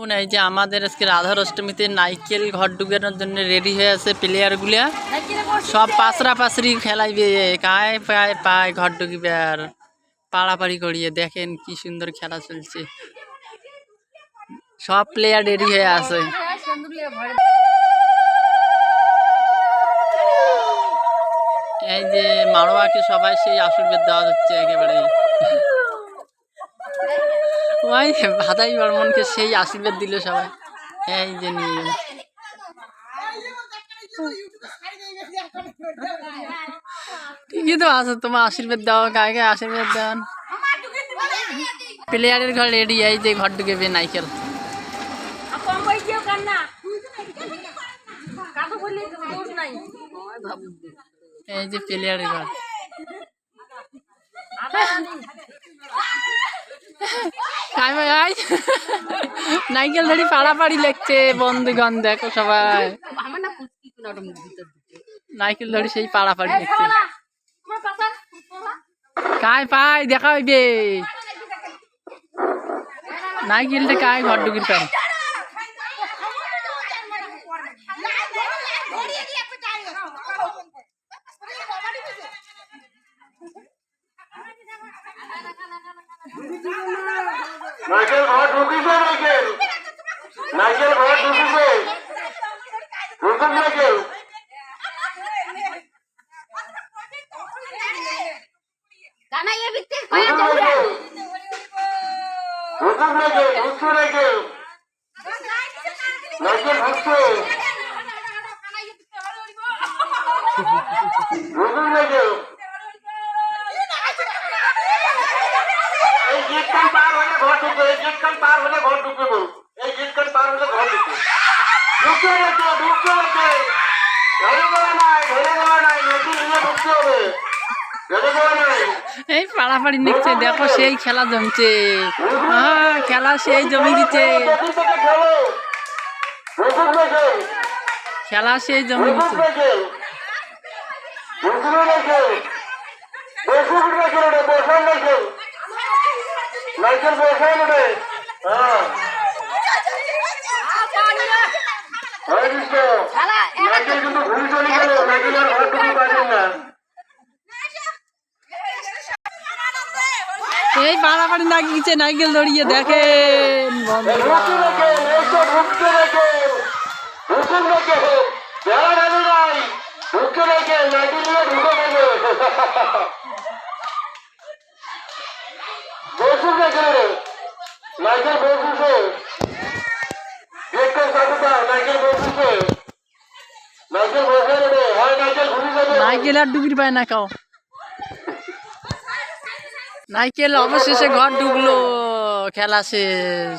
দেখুন এই যে আমাদের আজকে রাধার অষ্টমীতে নাইকেল ঘর ডুবানোর জন্য রেডি হয়ে আছে প্লেয়ারগুলা সব পাশরাপাশরি খেলাইবে কায় পায় পায় ঘর ডুবিবে আর পাড়াপাড়ি করিয়ে দেখেন কি সুন্দর খেলা চলছে সব প্লেয়ার রেডি হয়ে আছে এই যে মারোয়াকে সবাই সেই আশীর্বাদ দেওয়া হচ্ছে একেবারে ওই ভাদাই বর্মনকে সেই আশীর্বাদ দিল সবাই এই যে নিয়ে ঠিকই তো আছে তোমার আশীর্বাদ দেওয়া কাকে আশীর্বাদ দেন প্লেয়ারের ঘর রেডি এই যে ঘর ঢুকেবে নাইকেল এই যে প্লেয়ারের ঘর নাইকেল ধরি পাড়াপাড়ি লেগছে বন্ধুগণ দেখো সবাই নাইকেল ধরি সেই পাড়াপাড়ি লেগছে কায় পাই দেখা হইবে নাইকেলটা কায় ঘর ঢুকির পাই নাইকেল ঘর ঢুকিছে নাইকেল নাইকেল ঘর ঢুকিছে ঢুকুন নাইকেল ঢুকুন নাইকেল ঢুকছে নাইকেল নাইকেল ঢুকছে ঢুকুন নাইকেল এই গেটখান পার হলে ঘর ঢুকবে এই গেটখান পার হলে ঘর ঢুকবে বল এই গেটখান পার হলে ঘর ঢুকবে ঢুকতে রেখে ঢুকতে রেখে ধরে দেওয়া নাই নতুন নিয়ে ঢুকতে হবে ধরে দেওয়া নাই এই পাড়াপাড়ি নিচ্ছে দেখো সেই খেলা জমছে খেলা সেই জমি দিচ্ছে খেলা সেই জমি দিচ্ছে নাইকেল বসাই রে হ্যাঁ নাইকেল কিন্তু ঘুরি চলে গেল নাইকেল আর ঘর ঢুকতে পারবেন না এই পাড়াপাড়ি লাগিয়েছে নাইকেল ধরিয়ে দেখেন ঢুকতে রেখে ঢুকুন রেখে বেড়া যাবে নাই ঢুকতে রেখে নাইকেল নিয়ে ঢুকে দেবে বসুন রেখে নাইকেল বসুছে গেটটা চালু কর নাইকেল বসুছে নাইকেল বসে রে হয় নাইকেল ঘুরি যাবে নাইকেল আর ডুবির পায় না কাও নাইকেল অবশেষে ঘর ঢুকলো খেলা শেষ